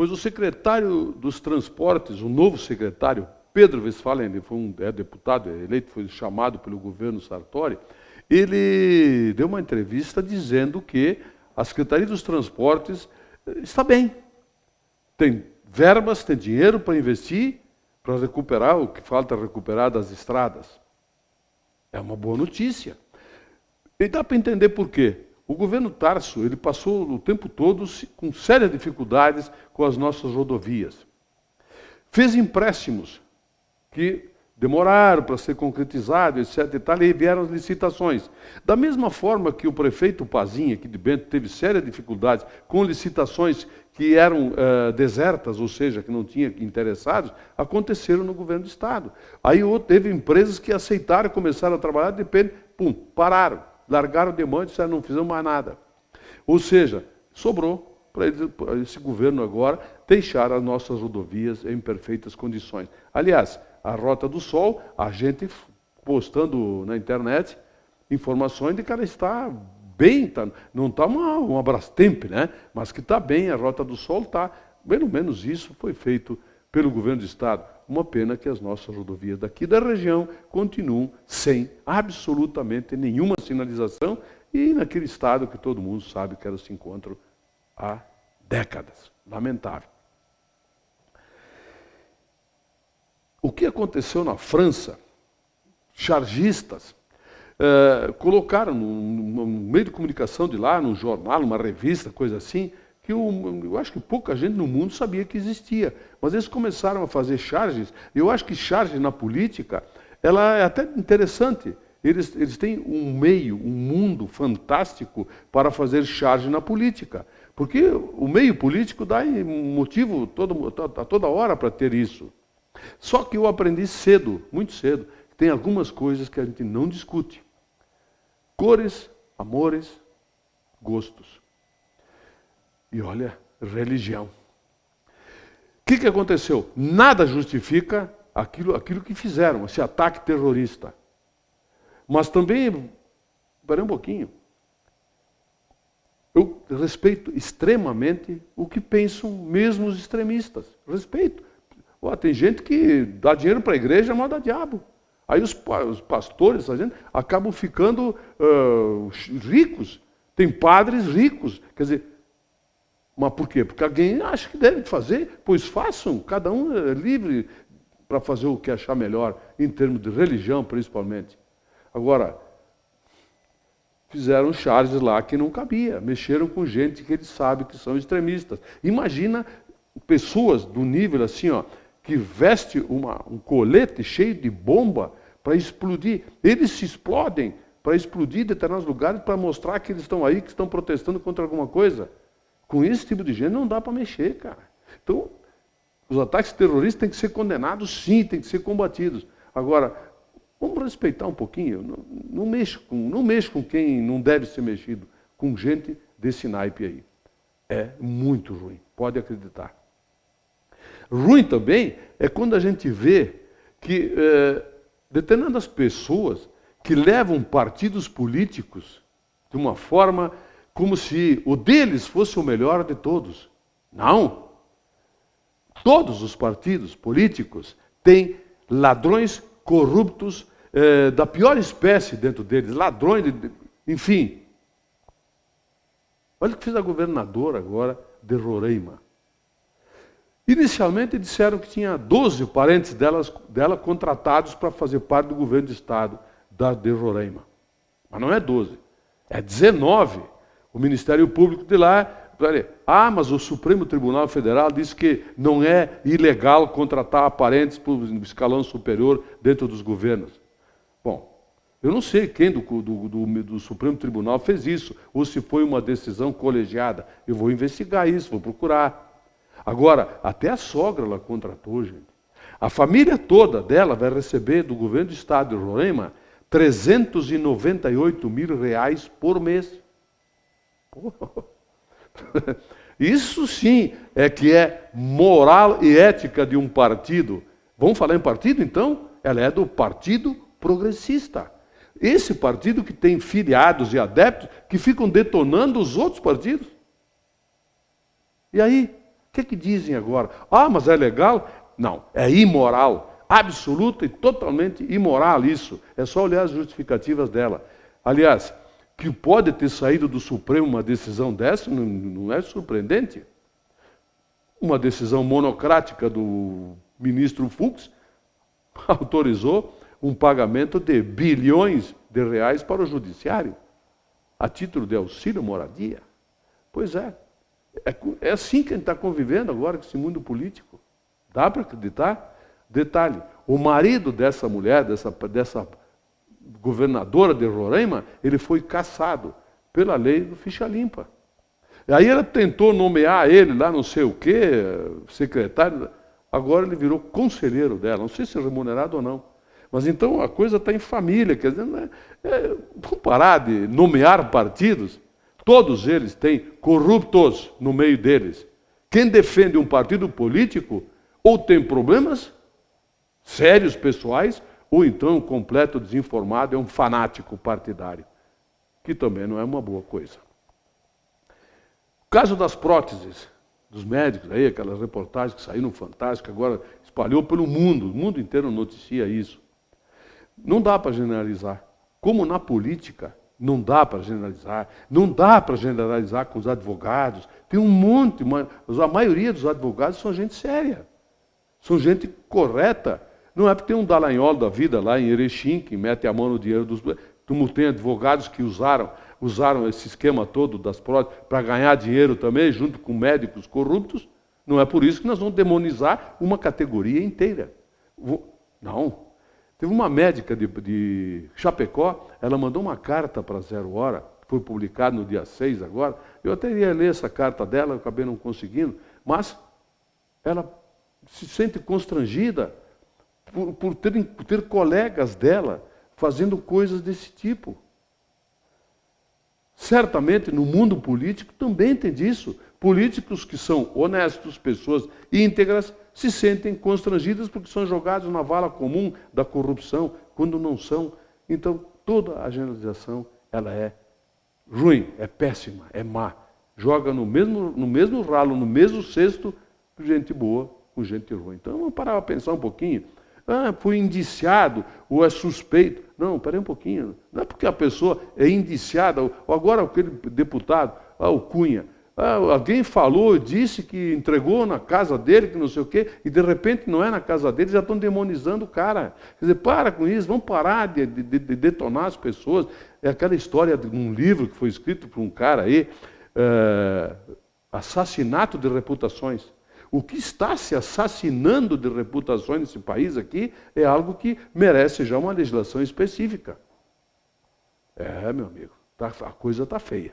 Pois o secretário dos Transportes, o novo secretário, Pedro Westphalen, ele foi deputado, eleito, foi chamado pelo governo Sartori, ele deu uma entrevista dizendo que a Secretaria dos Transportes está bem. Tem verbas, tem dinheiro para investir, para recuperar o que falta recuperar das estradas. É uma boa notícia. E dá para entender por quê. O governo Tarso, ele passou o tempo todo com sérias dificuldades com as nossas rodovias. Fez empréstimos que demoraram para ser concretizados, etc. E tal, e vieram as licitações. Da mesma forma que o prefeito Pazinha, aqui de Bento, teve sérias dificuldades com licitações que eram desertas, ou seja, que não tinha interessados, aconteceram no governo do Estado. Aí teve empresas que aceitaram, começaram a trabalhar, de repente, pum, pararam, largaram de mão e disseram, não fizemos mais nada. Ou seja, sobrou para esse governo agora deixar as nossas rodovias em perfeitas condições. Aliás, a Rota do Sol, a gente postando na internet informações de que ela está bem, não está uma Brastemp, né? Mas que está bem, a Rota do Sol está. Pelo menos isso foi feito pelo governo do Estado. Uma pena que as nossas rodovias daqui da região continuam sem absolutamente nenhuma sinalização e naquele estado que todo mundo sabe que elas se encontram há décadas. Lamentável. O que aconteceu na França? Chargistas colocaram no meio de comunicação de lá, num jornal, numa revista, coisa assim, que eu acho que pouca gente no mundo sabia que existia. Mas eles começaram a fazer charges. Eu acho que charge na política, ela é até interessante. Eles têm um meio, um mundo fantástico para fazer charge na política. Porque o meio político dá motivo a toda hora para ter isso. Só que eu aprendi cedo, muito cedo, que tem algumas coisas que a gente não discute. Cores, amores, gostos. E olha, religião. O que aconteceu? Nada justifica aquilo que fizeram, esse ataque terrorista. Mas também, parei um pouquinho, eu respeito extremamente o que pensam mesmo os extremistas. Respeito. Tem gente que dá dinheiro para a igreja, mas dá diabo. Aí os pastores, a gente, acabam ficando ricos. Tem padres ricos. Quer dizer, mas por quê? Porque alguém acha que deve fazer, pois façam. Cada um é livre para fazer o que achar melhor, em termos de religião, principalmente. Agora, fizeram charges lá que não cabia. Mexeram com gente que eles sabem que são extremistas. Imagina pessoas do nível assim, ó, que veste um colete cheio de bomba para explodir. Eles se explodem para explodir em determinados lugares para mostrar que eles estão aí, que estão protestando contra alguma coisa. Com esse tipo de gente não dá para mexer, cara. Então, os ataques terroristas têm que ser condenados, sim, têm que ser combatidos. Agora, vamos respeitar um pouquinho. Não mexa com quem não deve ser mexido, com gente desse naipe aí. É muito ruim, pode acreditar. Ruim também é quando a gente vê que determinadas pessoas que levam partidos políticos de uma forma como se o deles fosse o melhor de todos. Não. Todos os partidos políticos têm ladrões corruptos da pior espécie dentro deles, ladrões, enfim. Olha o que fez a governadora agora de Roraima. Inicialmente disseram que tinha 12 parentes dela contratados para fazer parte do governo do estado de Roraima. Mas não é 12, é 19. O Ministério Público de lá, mas o Supremo Tribunal Federal disse que não é ilegal contratar parentes para o escalão superior dentro dos governos. Bom, eu não sei quem do Supremo Tribunal fez isso, ou se foi uma decisão colegiada. Eu vou investigar isso, vou procurar. Agora, até a sogra ela contratou, gente. A família toda dela vai receber do governo do estado de Roraima R$398 mil por mês. Isso sim é que é moral e ética de um partido. Vamos falar em partido, então? Ela é do Partido Progressista. Esse partido que tem filiados e adeptos que ficam detonando os outros partidos. E aí? que dizem agora? Ah, mas é legal? Não, é imoral. Absoluta e totalmente imoral isso. É só olhar as justificativas dela. Aliás, que pode ter saído do Supremo uma decisão dessa, não é surpreendente. Uma decisão monocrática do ministro Fux autorizou um pagamento de bilhões de reais para o judiciário, a título de auxílio moradia. Pois é. É assim que a gente está convivendo agora com esse mundo político. Dá para acreditar? Detalhe, o marido dessa mulher, dessa governadora de Roraima, ele foi cassado pela lei do ficha limpa. E aí ela tentou nomear ele lá não sei o quê, secretário, agora ele virou conselheiro dela, não sei se é remunerado ou não. Mas então a coisa está em família, quer dizer, vamos parar de nomear partidos. Todos eles têm corruptos no meio deles. Quem defende um partido político ou tem problemas sérios pessoais, ou então um completo desinformado, é um fanático partidário, que também não é uma boa coisa. O caso das próteses, dos médicos, aí, aquelas reportagens que saíram fantásticas, agora espalhou pelo mundo, o mundo inteiro noticia isso. Não dá para generalizar. Como na política, não dá para generalizar. Não dá para generalizar com os advogados. Tem um monte, a maioria dos advogados são gente séria. São gente correta. Não é porque tem um Dallagnol da vida lá em Erechim, que mete a mão no dinheiro dos... Como tem advogados que usaram esse esquema todo das próteses para ganhar dinheiro também, junto com médicos corruptos. Não é por isso que nós vamos demonizar uma categoria inteira. Não. Teve uma médica de Chapecó, ela mandou uma carta para a Zero Hora, foi publicada no dia 6 agora. Eu até ia ler essa carta dela, eu acabei não conseguindo, mas ela se sente constrangida por ter colegas dela fazendo coisas desse tipo. Certamente no mundo político também tem disso. Políticos que são honestos, pessoas íntegras, se sentem constrangidas porque são jogados na vala comum da corrupção, quando não são. Então, toda a generalização ela é ruim, é péssima, é má. Joga no mesmo ralo, no mesmo cesto, gente boa com gente ruim. Então, vamos parar para pensar um pouquinho. Ah, foi indiciado ou é suspeito. Não, peraí um pouquinho. Não é porque a pessoa é indiciada, ou agora aquele deputado, o Cunha, alguém falou, disse que entregou na casa dele, que não sei o quê, e de repente não é na casa dele, já estão demonizando o cara. Quer dizer, para com isso, vamos parar de detonar as pessoas. É aquela história de um livro que foi escrito por um cara aí, Assassinato de Reputações. O que está se assassinando de reputações nesse país aqui é algo que merece já uma legislação específica. Meu amigo, a coisa está feia.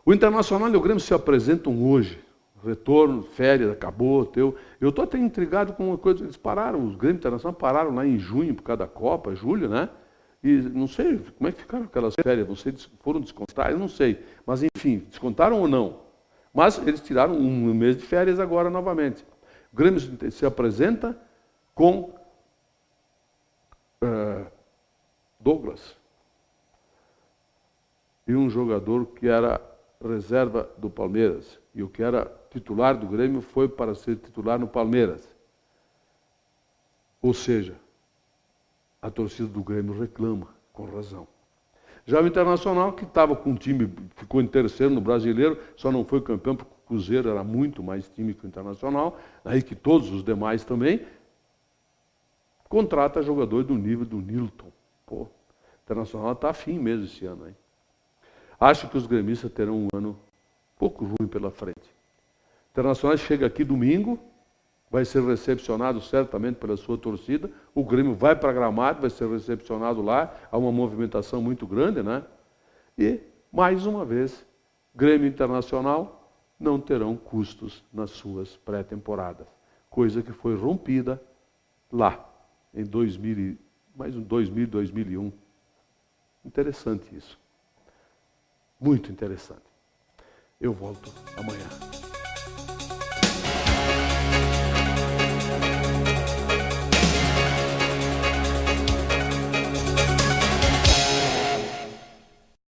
O Internacional e o Grêmio se apresentam hoje. Retorno, férias, acabou. Eu estou até intrigado com uma coisa. Eles pararam, os Grêmio Internacional pararam lá em junho por causa da Copa, julho, né? E não sei como é que ficaram aquelas férias. Vocês foram descontar? Eu não sei. Mas, enfim, descontaram ou não? Mas eles tiraram um mês de férias agora novamente. O Grêmio se apresenta com Douglas e um jogador que era reserva do Palmeiras. E o que era titular do Grêmio foi para ser titular no Palmeiras. Ou seja, a torcida do Grêmio reclama, com razão. Já o Internacional, que estava com um time, ficou em terceiro no Brasileiro, só não foi campeão porque o Cruzeiro era muito mais time que o Internacional, aí que todos os demais também, contrata jogadores do nível do Nilton. Pô, o Internacional está afim mesmo esse ano, hein? Acho que os gremistas terão um ano pouco ruim pela frente. O Internacional chega aqui domingo, vai ser recepcionado certamente pela sua torcida. O Grêmio vai para Gramado, vai ser recepcionado lá. Há uma movimentação muito grande, né? E, mais uma vez, Grêmio Internacional não terão custos nas suas pré-temporadas. Coisa que foi rompida lá, em 2000, 2001. Interessante isso. Muito interessante. Eu volto amanhã.